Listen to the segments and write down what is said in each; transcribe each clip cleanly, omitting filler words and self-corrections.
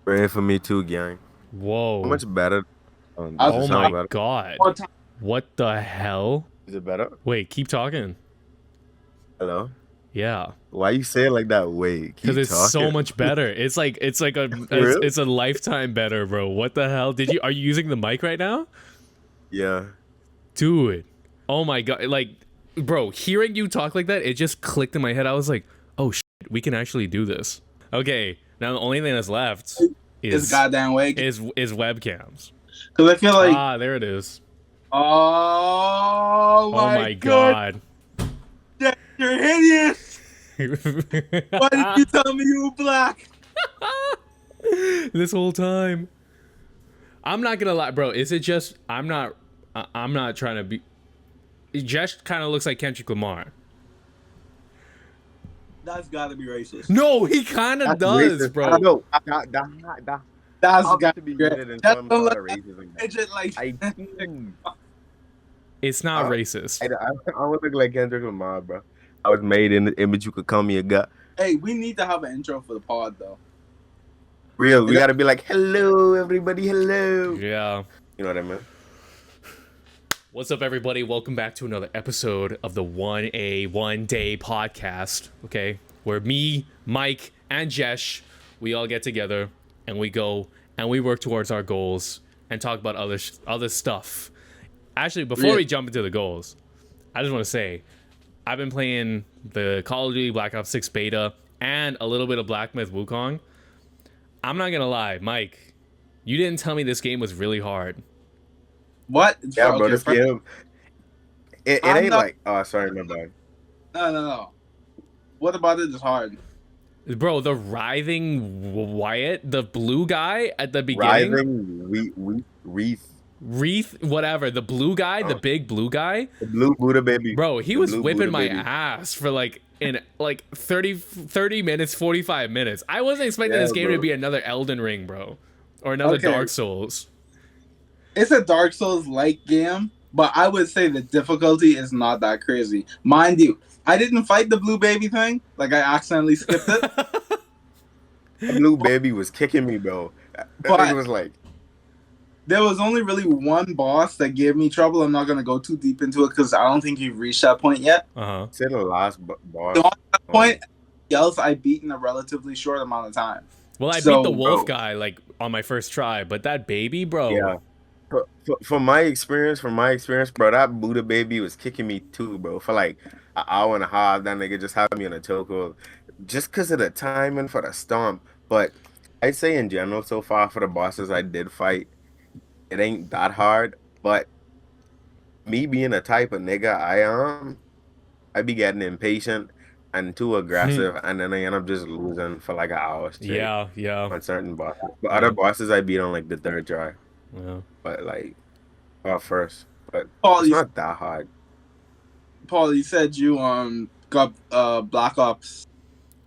Pray for me too, gang. How Whoa. much better? I Does was it Oh sound my better? God. one time. What the hell? Is it better? Wait, keep talking. Hello? Yeah. Why you say it like that? Wait, Cause keep it's so talking. much better. It's like For real? it's a lifetime better, bro. What the hell? Are you using the mic right now? Yeah. Dude. Oh my God. Like, bro, hearing you talk like that, it just clicked in my head. I was like, oh shit, we can actually do this. Okay. Now the only thing that's left This is goddamn way. is webcams. Because I feel like, Ah, there it is. oh Oh my my god, God. you're hideous. Why did you tell me you were black? This whole time. I'm not gonna lie, bro. Is it just I'm not trying to be. Jesh kind of looks like Kendrick Lamar. That's gotta be racist. No, he kind of That's does, racist. I bro. know. That That's have gotta to be be racist. needed in Just some don't sort look of at racism. midget like I Kendrick. think. It's not Huh? racist. I would look like Kendrick Lamar, bro. I was made in the image you could call me a guy. Hey, we need to have an intro for the pod though. Real. We It- gotta be like, hello, everybody, hello. Yeah. You know what I mean? What's up, everybody? Welcome back to another episode of the 1A One Day podcast. Okay, where me, Mike, and Jesh, we all get together and we go and we work towards our goals and talk about other stuff. Actually, before Real. we jump into the goals, I just want to say I've been playing the Call of Duty Black Ops 6 beta and a little bit of Black Myth Wukong. I'm not gonna lie, Mike, you didn't tell me this game was really hard. What? Yeah, bro. Okay, This game, it I'm ain't not. like. Oh, sorry, my bad. No. What about it is hard? Bro, the writhing Wyatt, the blue guy at the beginning, Rising, we wreath. Wreath, whatever, the blue guy, the Oh, big blue guy, the blue Buddha baby. bro, he The was blue whipping Buddha my baby. ass for like in like 30 minutes, 45 minutes. I wasn't expecting Yeah, this game to bro. be another Elden Ring, bro, or another Okay, Dark Souls. it's a Dark Souls like game, but I would say the difficulty is not that crazy. Mind you, I didn't fight the blue baby thing. Like I accidentally skipped it. That blue baby was kicking me, bro. That nigga But was like, there was only really one boss that gave me trouble. I'm not gonna go too deep into it because I don't think you've reached that point yet. Uh-huh. said the last Beyond boss. that point, else I beat in a relatively short amount of time. Well, I beat the So wolf Bro, guy like on my first try, but that baby, bro. yeah. From my experience, bro, that Buddha baby was kicking me too, bro. For like an hour and a half, that nigga just had me on a chokehold, just because of the timing for the stomp. But I'd say in general, so far for the bosses I did fight, it ain't that hard. But me being the type of nigga I am, I be getting impatient and too aggressive, and then I end up just losing for like an hour straight Yeah, yeah, on certain bosses. But yeah, other bosses I beat on like the third try, yeah. but like first. But Paul, it's you, not that hard. Paul, you said you got Black Ops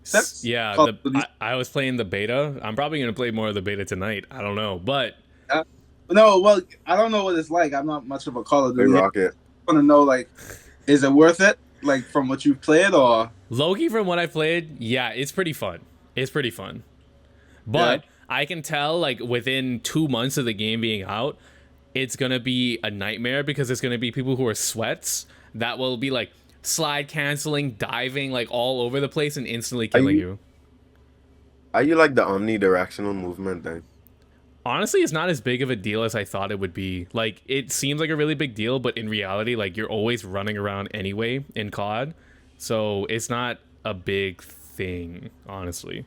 6. Yeah, Call of Duty. I was playing the beta. I'm probably gonna play more of the beta tonight. I don't know, but Uh, no, well, I don't know what it's like. I'm not much of a Call of We Duty. I rock it. want to know like, is it worth it? Like from what you've played, or Loki, from what I played, yeah, it's pretty fun. It's pretty fun. yeah, But I can tell, like, within 2 months of the game being out, it's gonna be a nightmare because it's gonna be people who are sweats that will be like slide canceling, diving like all over the place and instantly Are killing you you. are you like the omnidirectional movement thing? Honestly, it's not as big of a deal as I thought it would be. Like, it seems like a really big deal, but in reality, like, you're always running around anyway in COD. So it's not a big thing, honestly.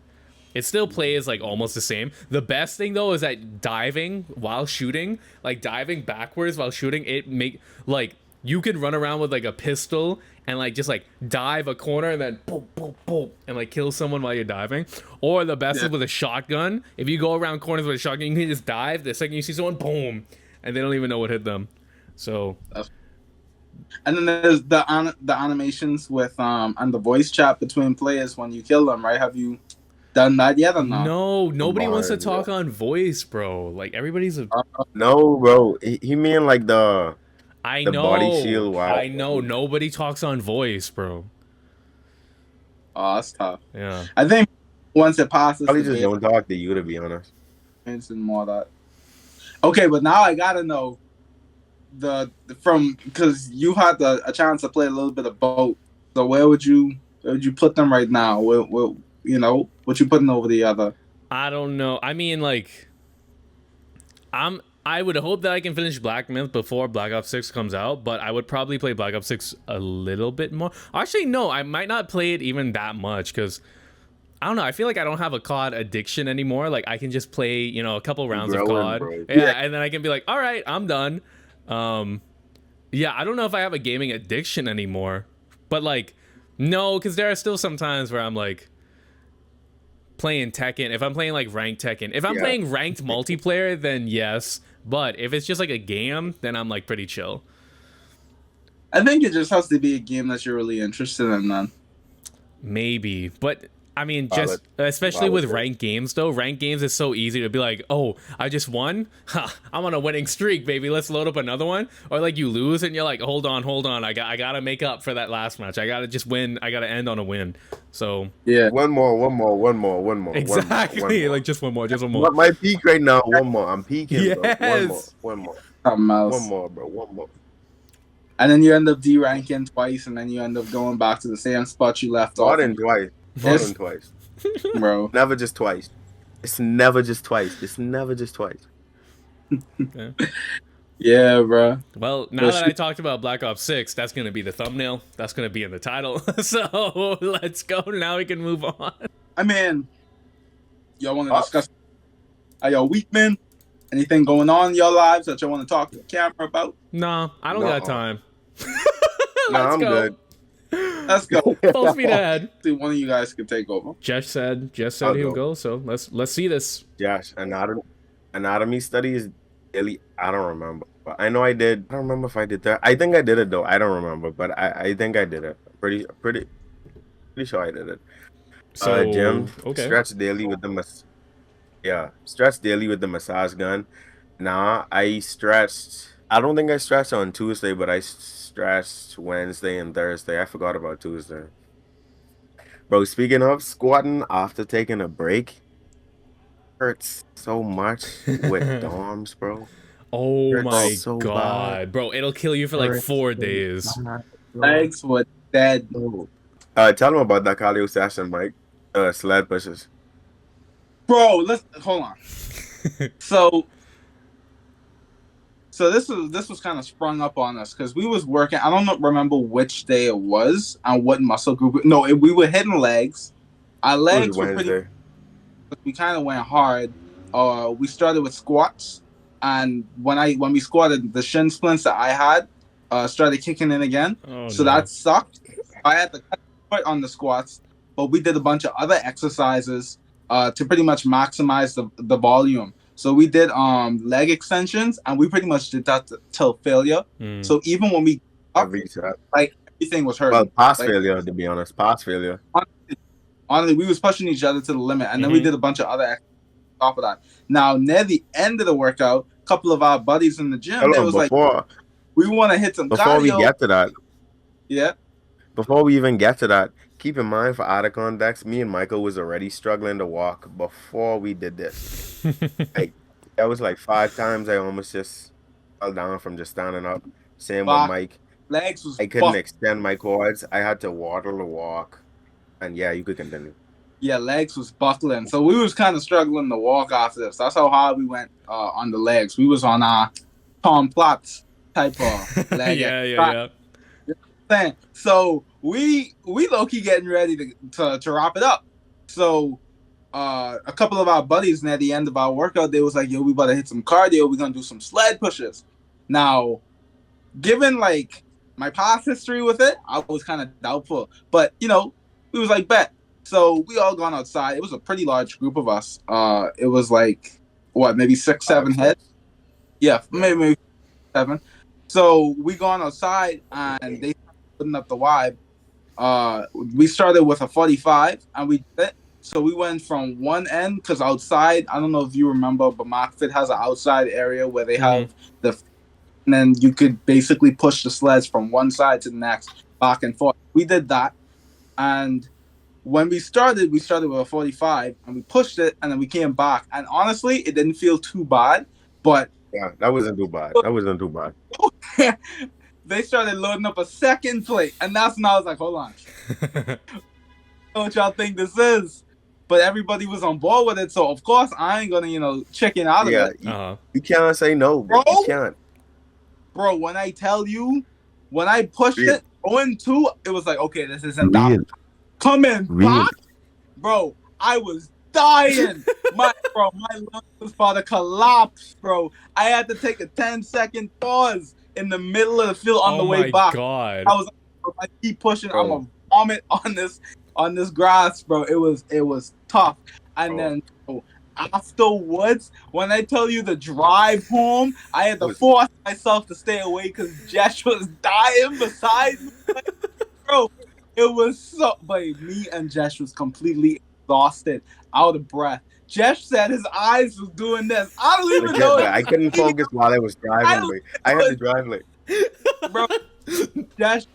It still plays like almost the same. The best thing though is that diving while shooting, like diving backwards while shooting, it make like you can run around with like a pistol and like just like dive a corner and then boom, boom, boom, and like kill someone while you're diving. Or the best yeah. is with a shotgun. If you go around corners with a shotgun, you can just dive. The second you see someone, boom, and they don't even know what hit them. So And then there's the animations with and the voice chat between players when you kill them. Right? Have you done that yet or not? no, From nobody wants to Mars, talk yeah. on voice, bro. Like everybody's a No, bro. He mean like the body shield. Wow. I know. Nobody talks on voice, bro. Oh, that's tough. Yeah. I think once it passes Probably the just beta, don't talk to you, to be honest. and more of that. Okay, but now I gotta know because you had a chance to play a little bit of both. So where would you put them right now? What you putting over the other? I don't know. I mean, like, I would hope that I can finish Black Myth before Black Ops 6 comes out, but I would probably play Black Ops 6 a little bit more. Actually, no, I might not play it even that much because I don't know. I feel like I don't have a COD addiction anymore. Like I can just play, a couple rounds of Growing, COD, bro. yeah, and then I can be like, all right, I'm done. Yeah, I don't know if I have a gaming addiction anymore, but like, no, because there are still some times where I'm like playing Tekken. If I'm playing like ranked Tekken, if I'm Yeah. playing ranked multiplayer, then yes. But if it's just like a game, then I'm like pretty chill. I think it just has to be a game that you're really interested in, then. Maybe, but I mean, Valid. just especially Valid, with bro. ranked games, though. Ranked games is so easy to be like, "Oh, I just won. Ha, I'm on a winning streak, baby. Let's load up another one." Or like you lose and you're like, "Hold on. I gotta make up for that last match. I gotta just win. I gotta end on a win." So Yeah. One more. exactly, like just one more. My peak right now. One more. I'm peaking, bro. Yes. One more. Something else. One more, bro. One more. And then you end up de-ranking twice, and then you end up going back to the same spot you left More off, than twice. More Yes. than twice. bro. Never just twice. It's never just twice. It's never just twice. Okay. Yeah, bro. Well, now that I talked about Black Ops 6, that's gonna be the thumbnail. That's gonna be in the title. So let's go. Now we can move on. I mean, y'all want to discuss? Are y'all weak men? Anything going on in your lives that y'all want to talk to the camera about? No, I don't got time. No, Let's I'm go. good. Let's go. Full speed ahead. See, one of you guys can take over. Jesh said I'll he'll go. go. So let's see this. Josh, anatomy studies daily. I don't remember. But I know I did. I don't remember if I did that. I think I did it though. I don't remember, but I think I did it. Pretty sure I did it. So Gym. okay. Stretch daily with the stretch daily with the massage gun. Nah, I stretched. I don't think I stretched on Tuesday, but I stretched Wednesday and Thursday. I forgot about Tuesday. Bro, speaking of squatting after taking a break, hurts so much with DOMs, bro. Oh Hurts my so god, bad. bro! It'll kill you for like Hurts 4 so days. bad, bro. Legs were dead. Tell them about that cardio session, Mike. Sled pushes. Bro, hold on. So this was kind of sprung up on us because we was working. I don't remember which day it was and what muscle group. No, we were hitting legs. Our It legs was were pretty. Wednesday. We kind of went hard. We started with squats, and when we squatted, the shin splints that I had started kicking in again. Oh, So no. that sucked. I had to cut short on the squats, but we did a bunch of other exercises to pretty much maximize the volume. So we did leg extensions, and we pretty much did that till failure. Mm. So even when we up, Every set. like everything was hurting. Well, pass Like, failure, to be honest. Pass failure. honestly, we was pushing each other to the limit, and then we Mhm. did a bunch of other exercises off of that. Now near the end of the workout, a couple of our buddies in the gym, Hold they on, was like, before "We want to hit some before we cardio." get to that, Yeah. before we even get to that, keep in mind for out of context, me and Michael was already struggling to walk before we did this. Like that was like 5 times I almost just fell down from just standing up. Same with Fuck. Mike. Legs was I couldn't fucked. extend my quads. I had to waddle to walk. And yeah, you could continue. Yeah, legs was buckling. So we was kind of struggling to walk after this. That's how hard we went on the legs. We was on our Tom Platz type of leg. yeah. Thing. So we low-key getting ready to wrap it up. So a couple of our buddies near the end of our workout, they was like, "Yo, we better hit some cardio. We're gonna do some sled pushes." Now, given like my past history with it, I was kind of doubtful. But we was like, bet. So we all gone outside. It was a pretty large group of us. It was like maybe 6, 7 heads. Yeah, maybe 7. So we gone outside and they putting up the vibe. We started with a 45 and we did it. So we went from one end because outside, I don't know if you remember, but MacFit has an outside area where they have and then you could basically push the sleds from one side to the next, back and forth. We did that, and when we started with a 45 and we pushed it and then we came back. And honestly, it didn't feel too bad. But Yeah, that wasn't too bad. That wasn't too bad. they started loading up a second plate. And that's when I was like, hold on. What y'all think this is? But everybody was on board with it. So, of course, I ain't going to, chicken out of Yeah, it. you can't say no, bro. Bro? You can't. Bro, when I tell you, when I pushed Real. it, 0-2, it was like, okay, this isn't Real. that. Coming Real. back, bro, I was dying. My lungs was about to collapse, bro. I had to take a 10-second pause in the middle of the field on the way back. God. I was like, if I keep pushing, Bro. I'm gonna vomit on this grass, bro. It was tough. And then afterwards, when I tell you the drive home, I had to force myself to stay away because JESH was dying beside me. Bro, it was so. But me and JESH was completely exhausted, out of breath. JESH said his eyes was doing this. I don't even Legit, know. but I couldn't focus while I was driving. But I had to drive like. Bro, JESH.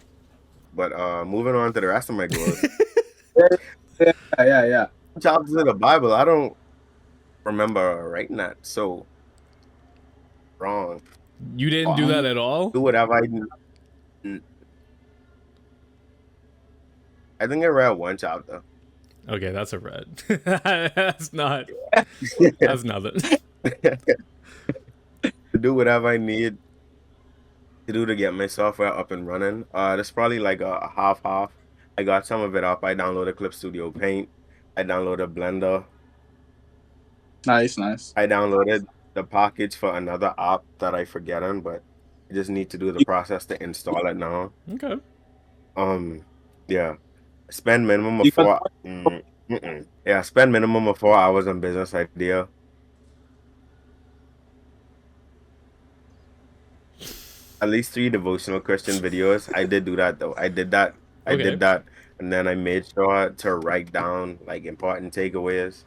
But moving on to the rest of my goals. Yeah. Chapters of the Bible, I don't remember writing that. So wrong. You didn't do that at all? Do whatever I think I read one chapter. Okay, that's a red. That's not. That's nothing. To do whatever I need to do to get my software up and running. That's probably like a half. I got some of it up. I downloaded Clip Studio Paint. I downloaded Blender. Nice. I downloaded the package for another app that I forgetting, but I just need to do the process to install it now. Okay. Yeah. Spend minimum of 4. Yeah, spend minimum of 4 hours on business idea. At least 3 devotional Christian videos. I did do that though. I did that. And then I made sure to write down like important takeaways.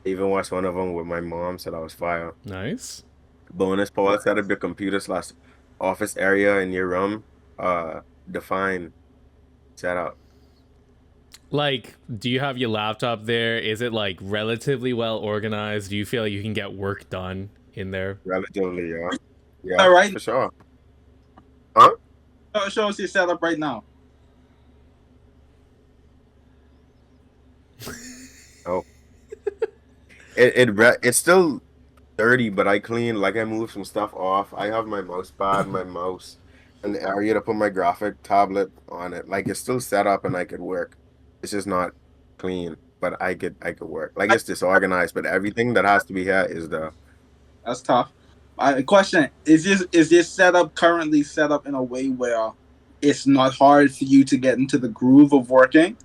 I even watched one of them with my mom, so that was fire. Nice. Bonus: Paul, set up your computer / office area in your room. Define setup. Like, do you have your laptop there? Is it like relatively well organized? Do you feel like you can get work done in there? Relatively, yeah. Yeah, All right. for sure. Huh? Show us your setup right now. Oh. It's still dirty, but I clean. Like I moved some stuff off. I have my mouse pad, my mouse, and the area to put my graphic tablet on it. Like it's still set up and I could work. It's just not clean, but I could work. Like it's disorganized, but everything that has to be here is there. That's tough. Question: Is this setup currently set up in a way where it's not hard for you to get into the groove of working?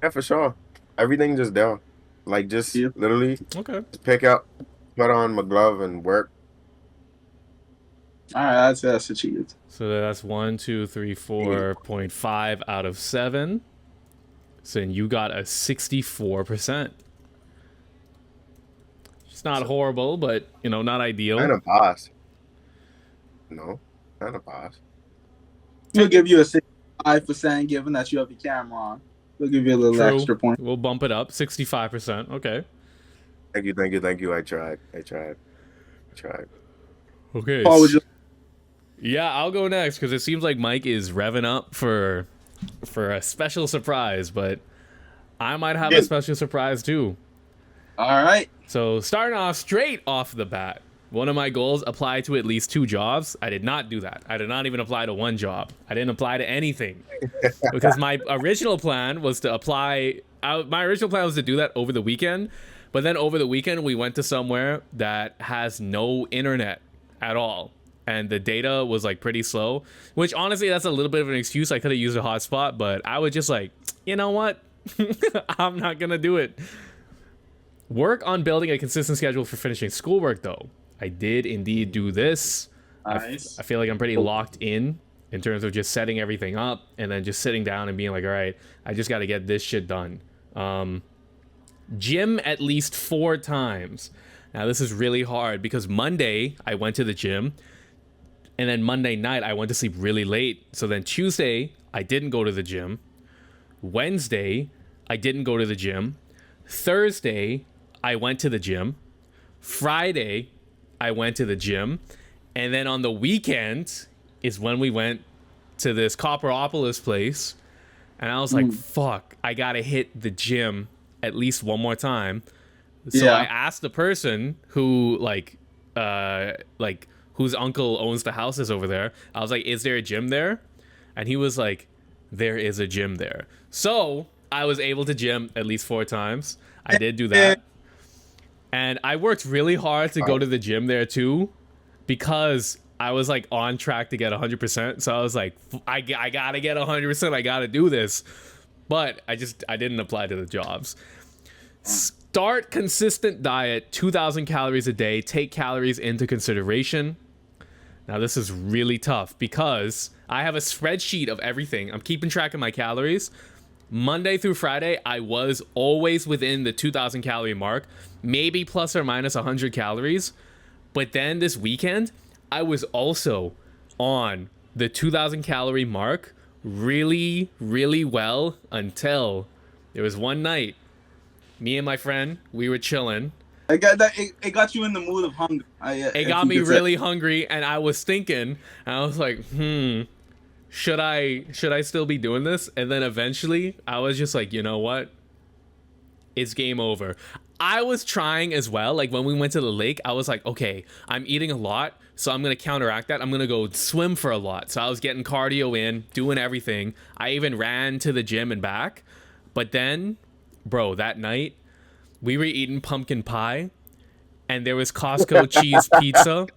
Yeah, for sure. Everything just there. Like just literally just pick up, put on my glove and work. All right, that's achieved. So that's 1, 2, 3, 4.5 out of 7. So then you got a 64%. It's not horrible, but not ideal. Kind of pass. No, kind of pass. We'll give you a 65% given that you have your camera on. We'll give you a little extra point. We'll bump it up 65%. Okay. Thank you. I tried. Okay. Paul, would you? Yeah, I'll go next because it seems like Mike is revving up for a special surprise, but I might have a special surprise too. All right. So starting off straight off the bat, one of my goals, apply to at least 2 jobs. I did not do that. I did not even apply to 1 job. I didn't apply to anything because my original plan was to apply. My original plan was to do that over the weekend, but then over the weekend we went to somewhere that has no internet at all. And the data was like pretty slow, which honestly, that's a little bit of an excuse. I could have used a hotspot, but I was just like, you know what? I'm not going to do it. Work on building a consistent schedule for finishing schoolwork, though. I did indeed do this. Nice. I feel like I'm pretty locked in terms of just setting everything up and then just sitting down and being like, all right, I just got to get this shit done. Gym at least 4 times. Now, this is really hard because Monday I went to the gym. And then Monday night, I went to sleep really late. So then Tuesday, I didn't go to the gym. Wednesday, I didn't go to the gym. Thursday, I went to the gym. Friday, I went to the gym. And then on the weekend is when we went to this Copperopolis place. And I was like, fuck, I gotta hit the gym at least one more time. So I asked the person who whose uncle owns the houses over there. I was like, is there a gym there? And he was like, there is a gym there. So I was able to gym at least 4 times. I did do that. And I worked really hard to go to the gym there too, because I was like on track to get 100%. So I was like, I gotta get 100%. I gotta do this. But I didn't apply to the jobs. Start consistent diet, 2,000 calories a day. Take calories into consideration. Now this is really tough because I have a spreadsheet of everything. I'm keeping track of my calories. Monday through Friday, I was always within the 2,000 calorie mark, maybe plus or minus 100 calories. But then this weekend, I was also on the 2,000 calorie mark really, really well until there was one night. Me and my friend, we were chilling. I got that. It got you in the mood of hunger. It got me really hungry, and I was thinking, and I was like, should I still be doing this? And then eventually, I was just like, you know what? It's game over. I was trying as well. Like when we went to the lake, I was like, okay, I'm eating a lot, so I'm gonna counteract that. I'm gonna go swim for a lot. So I was getting cardio in, doing everything. I even ran to the gym and back. But then, bro, that night, we were eating pumpkin pie, and there was Costco cheese pizza.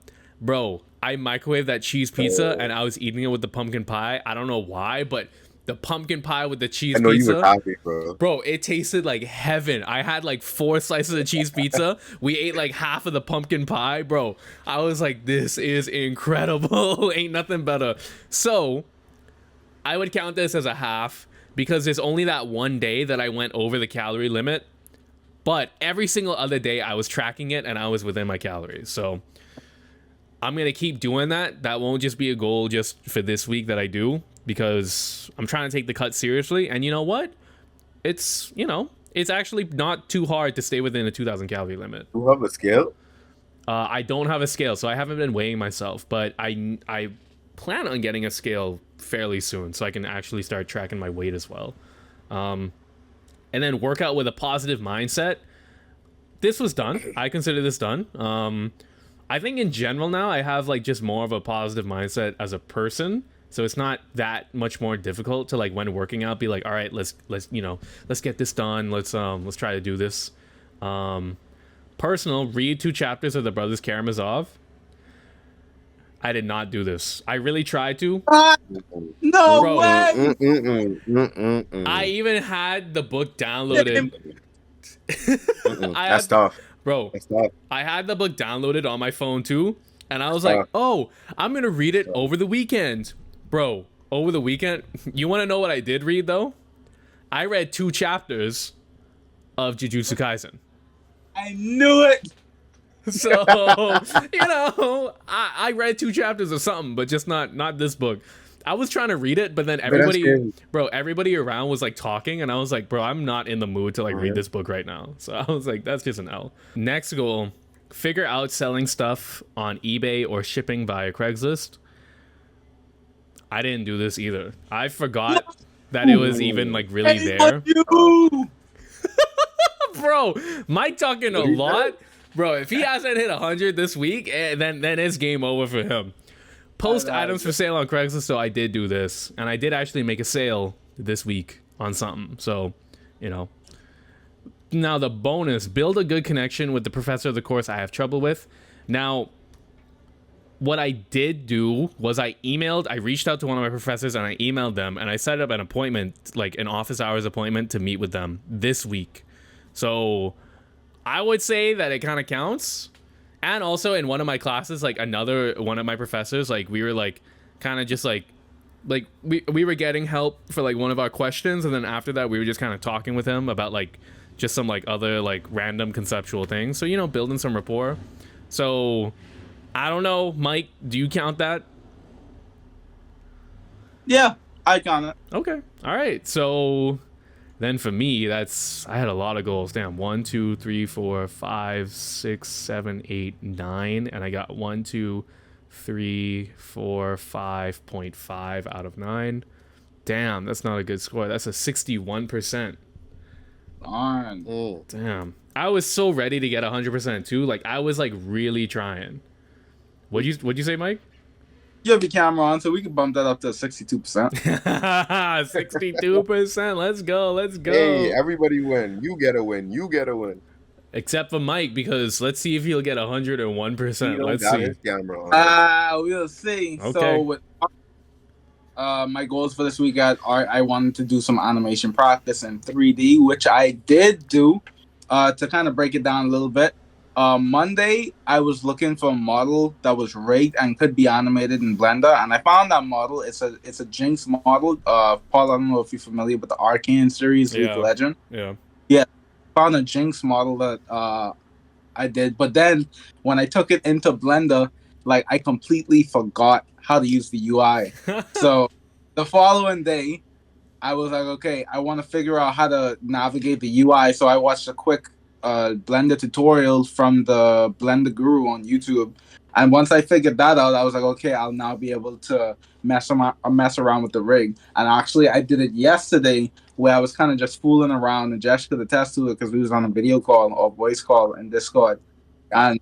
Bro, I microwaved that cheese pizza, and I was eating it with the pumpkin pie. I don't know why, but the pumpkin pie with the cheese pizza. You were happy, bro. Bro, it tasted like heaven. I had like 4 slices of cheese pizza. We ate like half of the pumpkin pie. Bro, I was like, this is incredible. Ain't nothing better. So, I would count this as a half because there's only that one day that I went over the calorie limit. But every single other day, I was tracking it and I was within my calories. So I'm going to keep doing that. That won't just be a goal just for this week that I do, because I'm trying to take the cut seriously. And you know what? It's actually not too hard to stay within a 2,000 calorie limit. You have a scale? I don't have a scale, so I haven't been weighing myself. But I plan on getting a scale fairly soon so I can actually start tracking my weight as well. And then work out with a positive mindset. This was done. I consider this done. I think in general now I have like just more of a positive mindset as a person. So it's not that much more difficult to like when working out be like, all right, let's get this done. Let's try to do this. Personal, read 2 chapters of the Brothers Karamazov. I did not do this. I really tried to. No Bro, way. I even had the book downloaded. That's tough. Bro, That's tough. I had the book downloaded on my phone too. And I was like, oh, I'm going to read it over the weekend. Bro, over the weekend. You want to know what I did read though? I read 2 chapters of Jujutsu Kaisen. I knew it. So, I read 2 chapters of something, but just not this book. I was trying to read it, but then everybody around was like talking, and I was like, bro, I'm not in the mood to like read this book right now. So I was like, that's just an L. Next goal, figure out selling stuff on eBay or shipping via Craigslist. I didn't do this either. I forgot that it was even like really there. Bro, Mike talking a lot. Bro, if he hasn't hit 100 this week, then it's game over for him. Post items for sale on Craigslist. So I did do this, and I did actually make a sale this week on something. So, Now the bonus, build a good connection with the professor of the course I have trouble with. Now, what I did do was I reached out to one of my professors and I emailed them and I set up an appointment, like an office hours appointment to meet with them this week. So I would say that it kind of counts. And also in one of my classes, like another one of my professors, like we were like kind of just like we were getting help for like one of our questions. And then after that, we were just kind of talking with him about like just some like other like random conceptual things. So, building some rapport. So I don't know, Mike, do you count that? Yeah, I count it. Okay. All right. So Then for me, I had a lot of goals. Damn, 1, 2, 3, 4, 5, 6, 7, 8, 9, and I got 1, 2, 3, 4, 5.5 out of 9. Damn, that's not a good score. That's a 61%. Darn. Mm. Damn, I was so ready to get 100% too. Like I was like really trying. What'd you say, Mike? You have your camera on, so we can bump that up to 62%. 62%. Let's go. Let's Hey, go. everybody win. You get a win. You get a win. Except for Mike, because let's see if he'll get He 101%. don't Let's got see. his camera on. We'll see. So Okay. with my goals for this week I wanted to do some animation practice in 3D, which I did do. To kind of break it down a little bit, Monday I was looking for a model that was rigged and could be animated in Blender, and I found that model. It's a Jinx model. Paul, I don't know if you're familiar with the Arcane series, League of Yeah. Legends. Yeah. Yeah, found a Jinx model that I did, but then when I took it into Blender, like I completely forgot how to use the UI. So the following day, I was like, okay, I want to figure out how to navigate the UI. So I watched a quick Blender tutorial from the Blender Guru on YouTube. And once I figured that out, I was like, okay, I'll now be able to mess around with the rig. And actually, I did it yesterday where I was kind of just fooling around, and JESH could attest to it because we was on a video call or voice call in Discord. And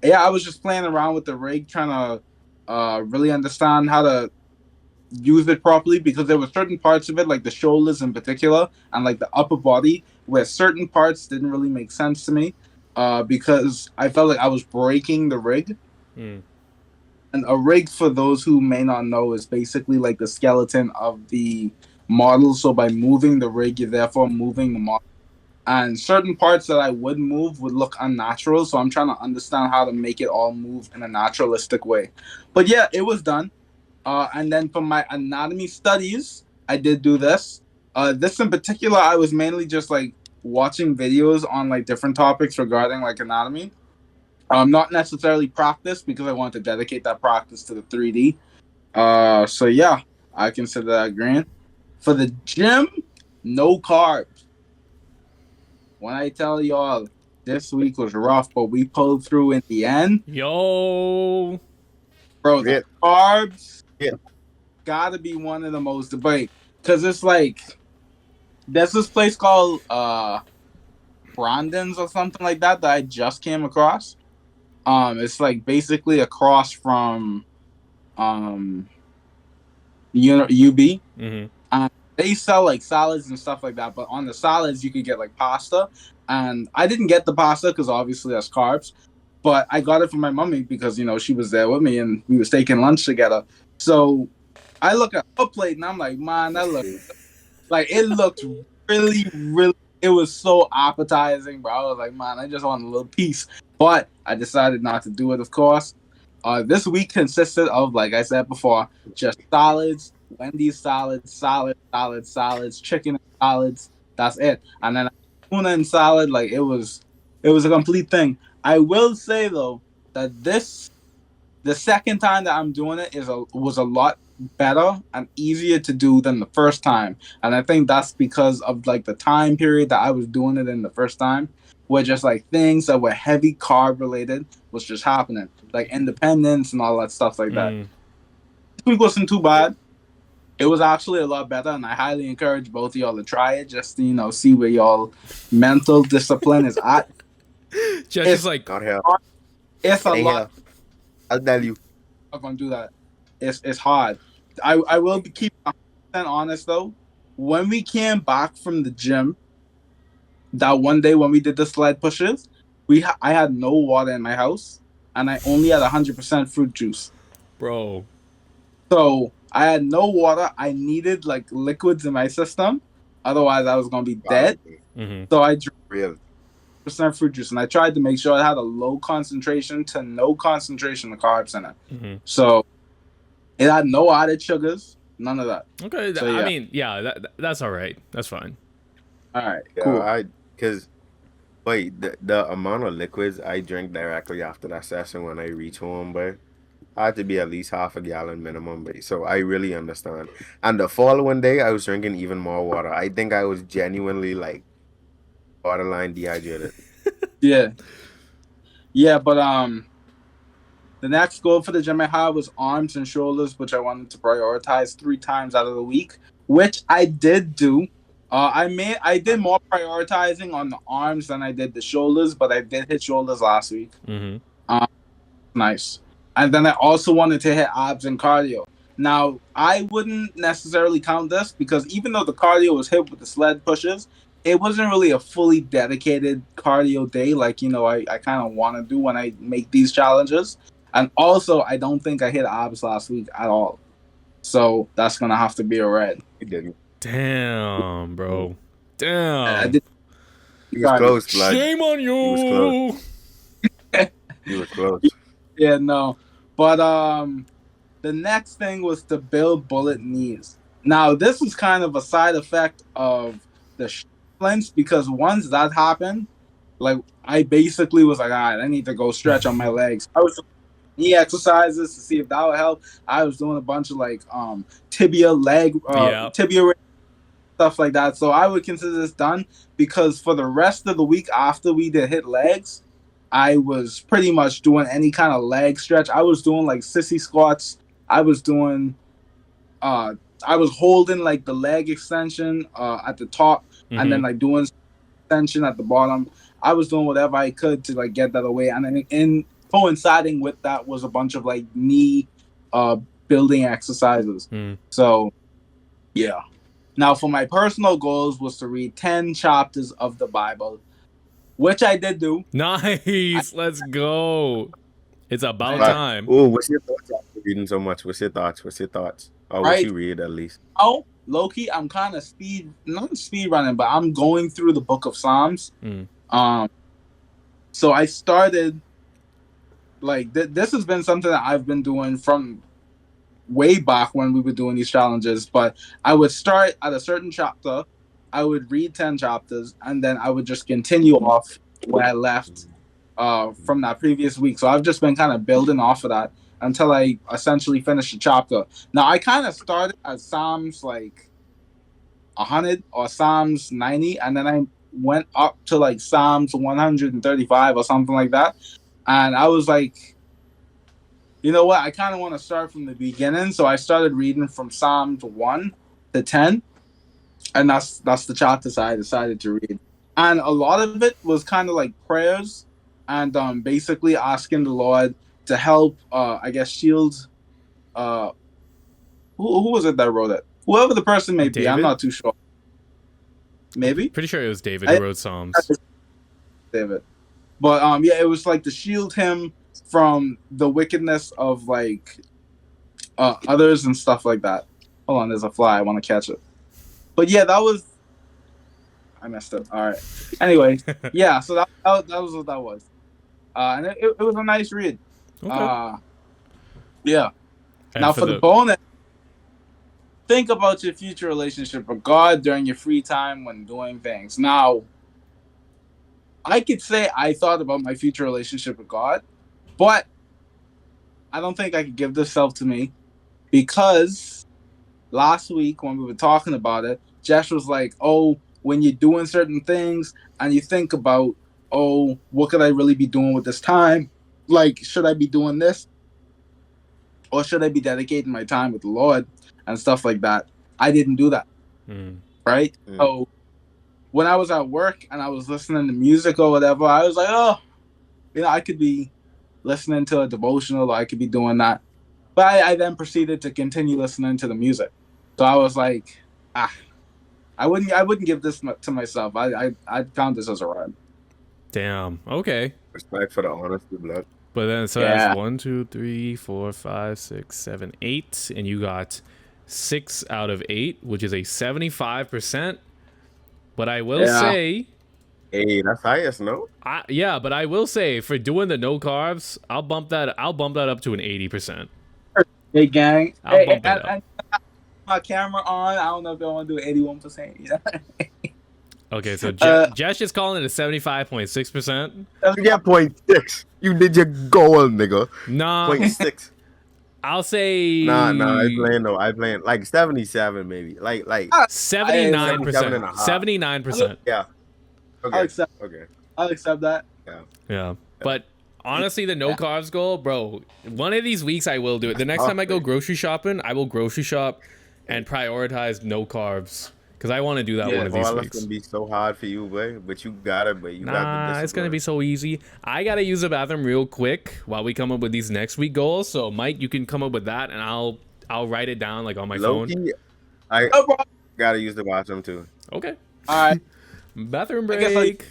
yeah, I was just playing around with the rig, trying to really understand how to use it properly, because there were certain parts of it, like the shoulders in particular, and like the upper body, where certain parts didn't really make sense to me, because I felt like I was breaking the rig. Mm. And a rig, for those who may not know, is basically like the skeleton of the model. So by moving the rig, you're therefore moving the model. And certain parts that I would move would look unnatural. So I'm trying to understand how to make it all move in a naturalistic way. But yeah, it was done. And then for my anatomy studies, I did do this. This in particular, I was mainly just like watching videos on like different topics regarding like anatomy. Not necessarily practice, because I wanted to dedicate that practice to the 3D. So yeah, I consider that grand. For the gym, no carbs. When I tell y'all this week was rough, but we pulled through in the end, Yo. bro. The Yeah, carbs yeah. gotta be one of the most debate, because it's like there's this place called Brandon's or something like that I just came across. It's like basically across from um UB. Mm-hmm. They sell like salads and stuff like that, but on the salads you could get like pasta. And I didn't get the pasta because obviously that's carbs, but I got it for my mommy because she was there with me and we was taking lunch together. So I look at her plate and I'm like, man, that look like it looked really, really. It was so appetizing, bro. I was like, man, I just want a little piece, but I decided not to do it. Of course, this week consisted of, like I said before, just salads, Wendy's salads, salads, chicken salads. That's it. And then tuna and salad. Like it was a complete thing. I will say though that the second time that I'm doing it was a lot better and easier to do than the first time. And I think that's because of like the time period that I was doing it in the first time, where just like things that were heavy carb related was just happening, like independence and all that stuff like that. Mm. This week wasn't too bad. It was actually a lot better, and I highly encourage both of y'all to try it, just to see where y'all mental discipline is at. Just It's is like, Not here. it's a Ain't lot. here. I'll tell you. I'm not gonna do that. It's hard. I will keep 100% honest though. When we came back from the gym, that one day when we did the sled pushes, I had no water in my house, and I only had 100% fruit juice. bro. So I had no water. I needed like liquids in my system, otherwise I was gonna be dead. Mm-hmm. So I drank Real. percent fruit juice, and I tried to make sure it had a low concentration to no concentration of carbs in it. Mm-hmm. So it had no added sugars, none of that. Okay. So I yeah. mean, yeah, that's all right. That's fine. All right, Yeah, cool. cause wait, the amount of liquids I drank directly after that session when I reach home, boy. I had to be at least half a gallon minimum, but so I really understand. And the following day, I was drinking even more water. I think I was genuinely like borderline dehydrated. Yeah, yeah, but the next goal for the gym I had was arms and shoulders, which I wanted to prioritize 3 times out of the week, which I did do. I did more prioritizing on the arms than I did the shoulders, but I did hit shoulders last week. Mm-hmm. Um, nice. And then I also wanted to hit abs and cardio. Now, I wouldn't necessarily count this because even though the cardio was hit with the sled pushes, it wasn't really a fully dedicated cardio day like, I kind of want to do when I make these challenges. And also, I don't think I hit abs last week at all. So that's going to have to be a red. He didn't. Damn, bro. I Damn. did He was cardio. close, blood. Shame on He was close. you. He was close. Yeah, no. But the next thing was to build bullet knees. Now, this was kind of a side effect of the splints because once that happened, like I basically was like, all right, I need to go stretch on my legs. I was doing knee exercises to see if that would help. I was doing a bunch of like tibia leg, Yeah. tibia stuff like that. So I would consider this done because for the rest of the week after we did hit legs, I was pretty much doing any kind of leg stretch. I was doing like sissy squats. I was doing I was holding like the leg extension at the top and then like doing extension at the bottom. I was doing whatever I could to like get that away. And then in coinciding with that was a bunch of like knee building exercises. So yeah. Now for my personal goals was to read 10 chapters of the Bible, which I did do. Nice. Let's go. It's about time. Oh, what's your thoughts after reading so much? What's your thoughts? Or what you read at least? Oh, low-key, I'm kind of not speed running, but I'm going through the book of Psalms. So I started, like, this has been something that I've been doing from way back when we were doing these challenges, but I would start at a certain chapter, I would read 10 chapters, and then I would just continue off where I left from that previous week. So I've just been kind of building off of that until I essentially finished the chapter. Now I kind of started at Psalms like 100 or Psalms 90, and then I went up to like Psalms 135 or something like that. And I was like, you know what? I kind of want to start from the beginning. So I started reading from Psalms 1 to 10. And that's the chapters I decided to read. And a lot of it was kind of like prayers and basically asking the Lord to help, I guess, shield. Who was it that wrote it? Whoever the person may be, I'm not too sure. Maybe? Pretty sure it was David who wrote Psalms. David. But yeah, it was like to shield him from the wickedness of like others and stuff like that. Hold on, there's a fly. I want to catch it. But yeah, that was. I messed up. All right. Anyway, yeah. So that was what that was, and it was a nice read. Okay. Yeah. And now for the bonus, think about your future relationship with God during your free time when doing things. Now, I could say I thought about my future relationship with God, but I don't think I could give this self to me because last week when we were talking about it, JESH was like, oh, when you're doing certain things and you think about, oh, what could I really be doing with this time? Like, should I be doing this? Or should I be dedicating my time with the Lord and stuff like that? I didn't do that. Right? So when I was at work and I was listening to music or whatever, I was like, oh, I could be listening to a devotional or I could be doing that. But I then proceeded to continue listening to the music. So I was like, I wouldn't give this to myself. I'd count this as a run. Damn. Okay. Respect for the honesty, blood. But then that's 1, 2, 3, 4, 5, 6, 7, 8, and you got 6 out of 8, which is a 75%. But I will say, hey, that's highest, no? Yeah, but I will say for doing the no carbs, I'll bump that up to an 80%. Hey gang, I'll bump it up. My camera on. I don't know if I want to do 81%. Okay, so JESH is calling it a 75.6%. Yeah, 0.6. You did your goal, nigga. Nah. 0.6. I'll say Nah, I playing like 77 maybe. Like I, I, 77 and 79%. a half. 79%. Yeah. I'll Okay. accept. Okay. I'll accept that. Yeah. Yeah. Yeah. But honestly, the no Yeah. carbs goal, bro, one of these weeks I will do it. The next Oh, time I go man. grocery shopping, I will grocery shop and prioritize no carbs because I want to do that one Yeah. of these All that's weeks. gonna be so hard for you, boy. But you got it, but you got the Nah, it's gonna be discipline. so easy. I gotta use the bathroom real quick while we come up with these next week goals. So Mike, you can come up with that, and I'll write it down like on my Low phone. key, I No problem. gotta use the bathroom too. Okay. All right. Bathroom I guess break.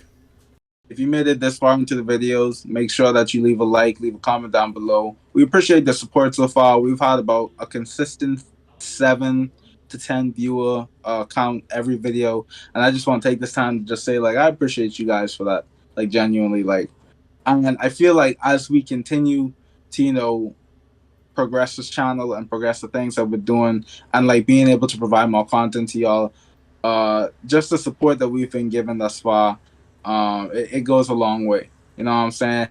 if you made it this far into the videos, make sure that you leave a like, leave a comment down below. We appreciate the support so far. We've had about a consistent 7 to 10 viewer count every video, and I just want to take this time to just say, like, I appreciate you guys for that, like, genuinely, like, and I feel like as we continue to, progress this channel and progress the things that we're doing, and like being able to provide more content to y'all, just the support that we've been given thus far, it goes a long way. You know what I'm saying?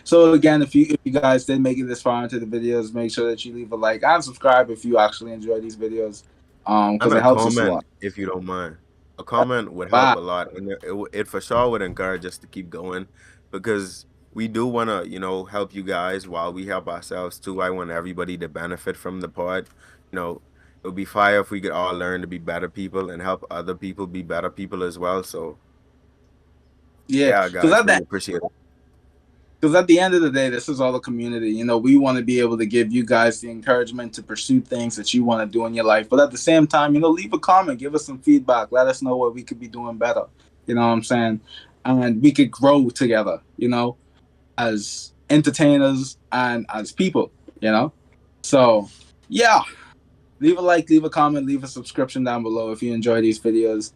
So again, if you guys did make it this far into the videos, make sure that you leave a like and subscribe if you actually enjoy these videos, And because it a helps us a comment lot. if you don't mind. A comment would help Bye. a lot, and it for sure would encourage us to keep going because we do want to, help you guys while we help ourselves too. I want everybody to benefit from the pod. It would be fire if we could all learn to be better people and help other people be better people as well. So, Yeah, yeah, guys, really appreciate it. because at the end of the day, this is all a community. We want to be able to give you guys the encouragement to pursue things that you want to do in your life. But at the same time, leave a comment, give us some feedback, let us know what we could be doing better. You know what I'm saying? And we could grow together, as entertainers and as people, So, yeah, leave a like, leave a comment, leave a subscription down below if you enjoy these videos.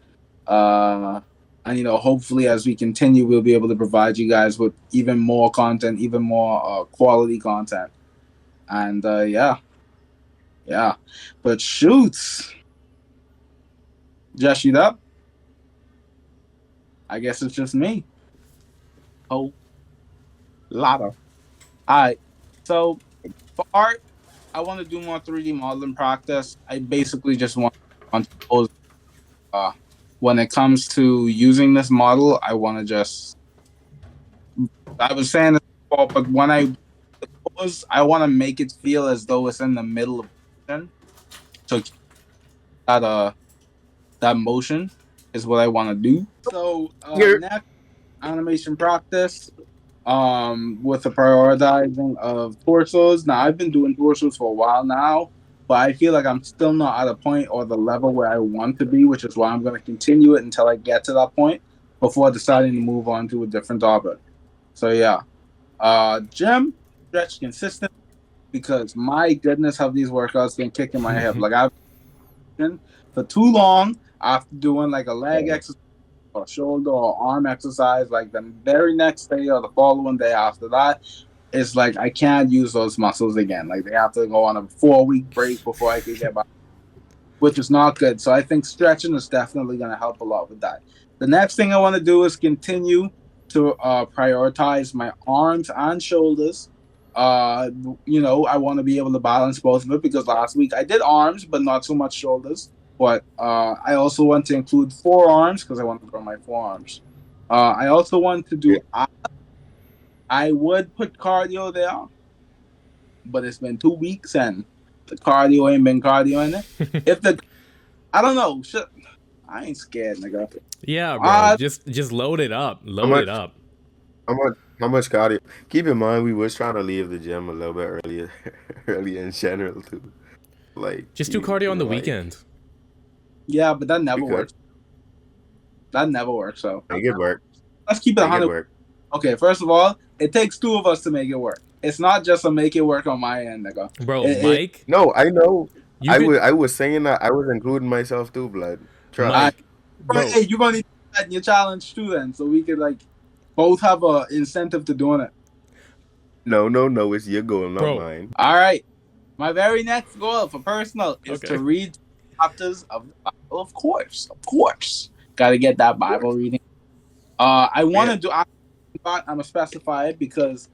And hopefully as we continue, we'll be able to provide you guys with even more content, even more quality content. And yeah. But shoots, Josh, you up? I guess it's just me. Oh, lotta. All right. So for art, I want to do more 3D modeling practice. I basically just want to pose. When it comes to using this model, I want to just. I was saying this before, but when I pose, I want to make it feel as though it's in the middle of motion. So that motion is what I want to do. So next animation practice. With the prioritizing of torsos. Now I've been doing torsos for a while now, but I feel like I'm still not at a point or the level where I want to be, which is why I'm going to continue it until I get to that point before deciding to move on to a different topic. So yeah, gym, stretch consistent, because my goodness, have these workouts been kicking my head. Like I've been for too long after doing like a leg exercise or shoulder or arm exercise, like the very next day or the following day after that, it's like I can't use those muscles again. Like they have to go on a 4-week break before I can get back, which is not good. So I think stretching is definitely going to help a lot with that. The next thing I want to do is continue to prioritize my arms and shoulders. I want to be able to balance both of it because last week I did arms, but not so much shoulders. But I also want to include forearms because I want to grow my forearms. I also want to do. I would put cardio there, but it's been 2 weeks and the cardio ain't been cardio in it. I don't know. I ain't scared, nigga. Yeah, bro. Just load it up. How Load much? it up. How much cardio? Keep in mind, we was trying to leave the gym a little bit earlier, earlier in general too. Like, Just do cardio on the weekend. Yeah, but that never we could works. That never works. So make it work. let's keep it Make it 100. work. Okay, first of all, it takes two of us to make it work. It's not just a make it work on my end, nigga. Bro, Mike. No, I know. You I was saying that I was including myself too, blood. Trust. Mike, bro. Hey, you're gonna need that in your challenge too, then, so we could like both have a incentive to doing it. No, it's your goal, not mine. All right, my very next goal for personal is to read chapters of the Bible. Of course, gotta get that Bible reading. I want to do. I'm gonna specify it because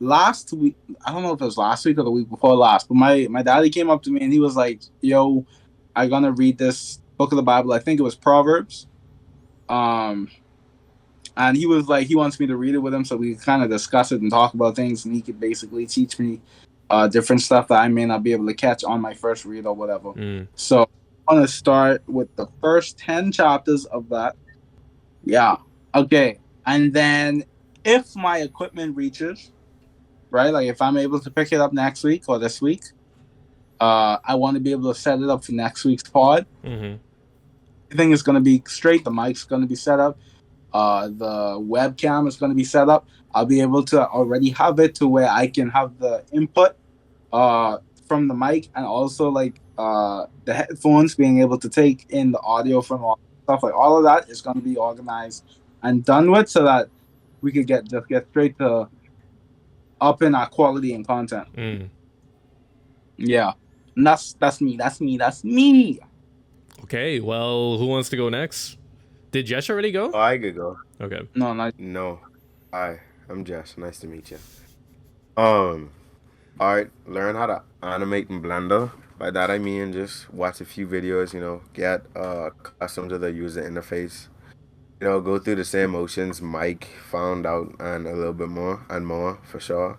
last week, I don't know if it was last week or the week before last, but my daddy came up to me and he was like, "Yo, I'm gonna read this book of the Bible. I think it was Proverbs." Um, and he was like, he wants me to read it with him so we can kind of discuss it and talk about things, and he could basically teach me different stuff that I may not be able to catch on my first read or whatever. Mm. So I'm gonna start with the first 10 chapters of that. Yeah. Okay. And then if my equipment reaches, right, like if I'm able to pick it up next week or this week, I want to be able to set it up for next week's pod. Mm-hmm. Everything is going to be straight. The mic's going to be set up. The webcam is going to be set up. I'll be able to already have it to where I can have the input from the mic, and also like the headphones being able to take in the audio from all stuff. Like all of that is going to be organized and done with, so that we could just get straight to upping our quality and content. Mm. Yeah, and that's me. That's me. That's me. Okay, well, who wants to go next? Did Jesh already go? Oh, I could go. Okay. No, not No. Hi, I'm Jess. Nice to meet you. All right, learn how to animate in Blender. By that I mean just watch a few videos, get accustomed to the user interface. Go through the same motions Mike found out and a little bit more and more for sure.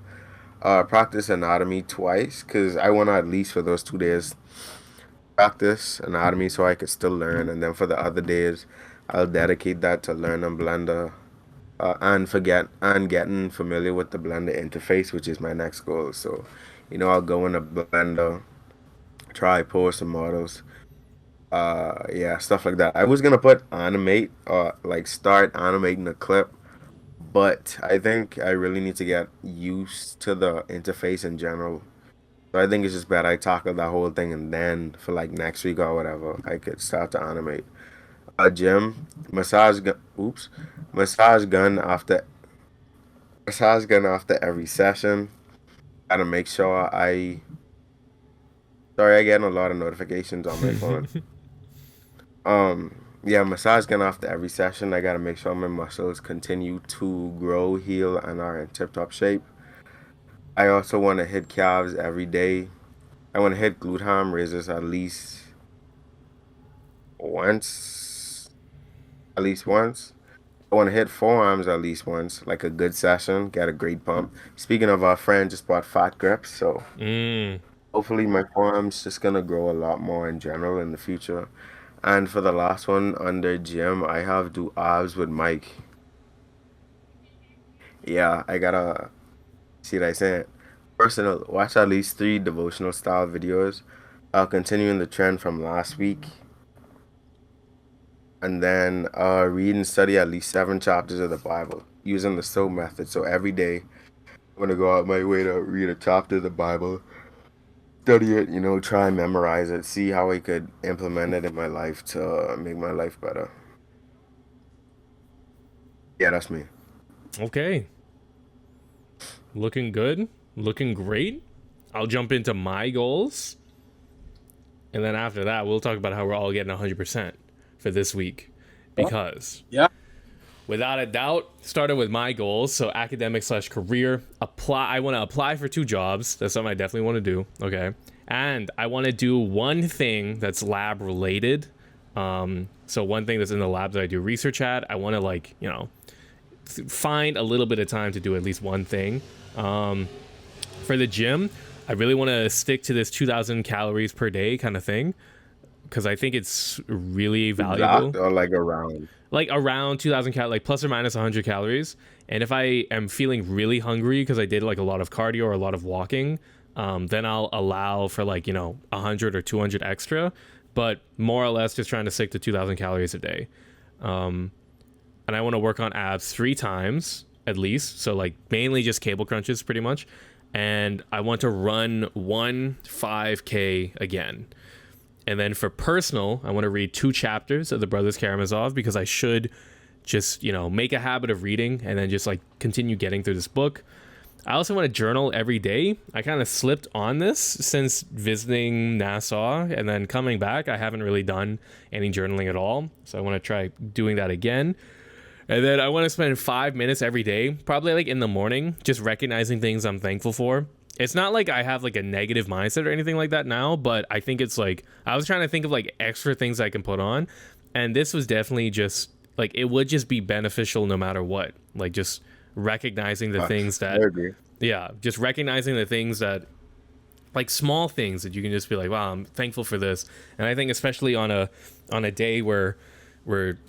Practice anatomy twice because I want to at least for those 2 days practice anatomy so I could still learn, and then for the other days I'll dedicate that to learning Blender and getting familiar with the Blender interface, which is my next goal. So, I'll go into Blender, try pour some models, yeah, stuff like that. I was gonna put animate or like start animating a clip, but I think I really need to get used to the interface in general. So I think it's just better I tackle that whole thing, and then for like next week or whatever, I could start to animate. Gym, massage gun after every session. Gotta make sure sorry, I getting a lot of notifications on my phone. Yeah, massage gun after every session. I gotta make sure my muscles continue to grow, heal, and are in tip-top shape. I also want to hit calves every day. I want to hit glute ham raises once, at least once. I want to hit forearms at least once, like a good session, get a great pump. Speaking of, our friend just bought fat grips, so Mm. hopefully my forearms just gonna grow a lot more in general in the future. And for the last one under gym, I have do abs with Mike. Yeah, I gotta see what I said. Personal, watch at least 3 devotional style videos. I'll continue in the trend from last week. And then read and study at least 7 chapters of the Bible using the SOAP method. So every day, I'm gonna go out my way to read a chapter of the Bible, study it, try and memorize it, see how I could implement it in my life to make my life better. Yeah, that's me. Okay. Looking good. Looking great. I'll jump into my goals. And then after that, we'll talk about how we're all getting 100% for this week. Because, yeah. without a doubt, started with my goals. So academic/career. I want to apply for 2 jobs. That's something I definitely want to do. Okay. And I want to do one thing that's lab related. So one thing that's in the lab that I do research at, I want to find a little bit of time to do at least one thing. For the gym, I really want to stick to this 2,000 calories per day kind of thing, because I think it's really valuable. Exact or like around? Like around 2,000 calories, like plus or minus 100 calories. And if I am feeling really hungry because I did like a lot of cardio or a lot of walking, then I'll allow for 100 or 200 extra, but more or less just trying to stick to 2,000 calories a day. And I want to work on abs 3 times at least. So mainly just cable crunches pretty much. And I want to run 1 5K again. And then for personal, I want to read 2 chapters of the Brothers Karamazov, because I should just, make a habit of reading and then just continue getting through this book. I also want to journal every day. I kind of slipped on this since visiting Nassau, and then coming back, I haven't really done any journaling at all. So I want to try doing that again. And then I want to spend 5 minutes every day, probably like in the morning, just recognizing things I'm thankful for. It's not like I have like a negative mindset or anything like that now, but I think it's like I was trying to think of like extra things I can put on, and this was definitely just like it would just be beneficial no matter what. Like just recognizing the things I that, agree. yeah, just recognizing the things that, like small things that you can just be like, wow, I'm thankful for this. And I think especially on a day where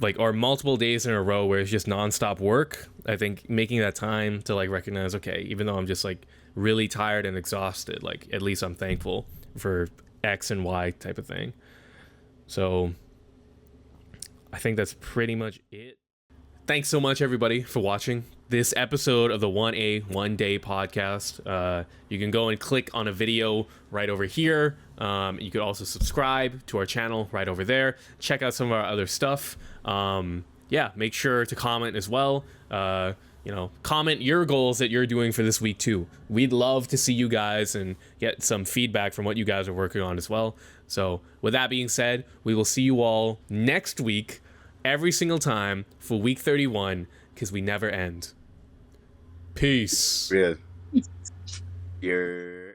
like, or multiple days in a row where it's just nonstop work, I think making that time to like recognize, okay, even though I'm just like really tired and exhausted, like at least I'm thankful for X and Y type of thing. So I think that's pretty much it. Thanks so much, everybody, for watching this episode of the 1A One Day podcast. You can go and click on a video right over here. You could also subscribe to our channel right over there. Check out some of our other stuff. Yeah, make sure to comment as well. Comment your goals that you're doing for this week too. We'd love to see you guys and get some feedback from what you guys are working on as well. So with that being said, we will see you all next week, every single time for week 31, because we never end. Peace. Yeah. You're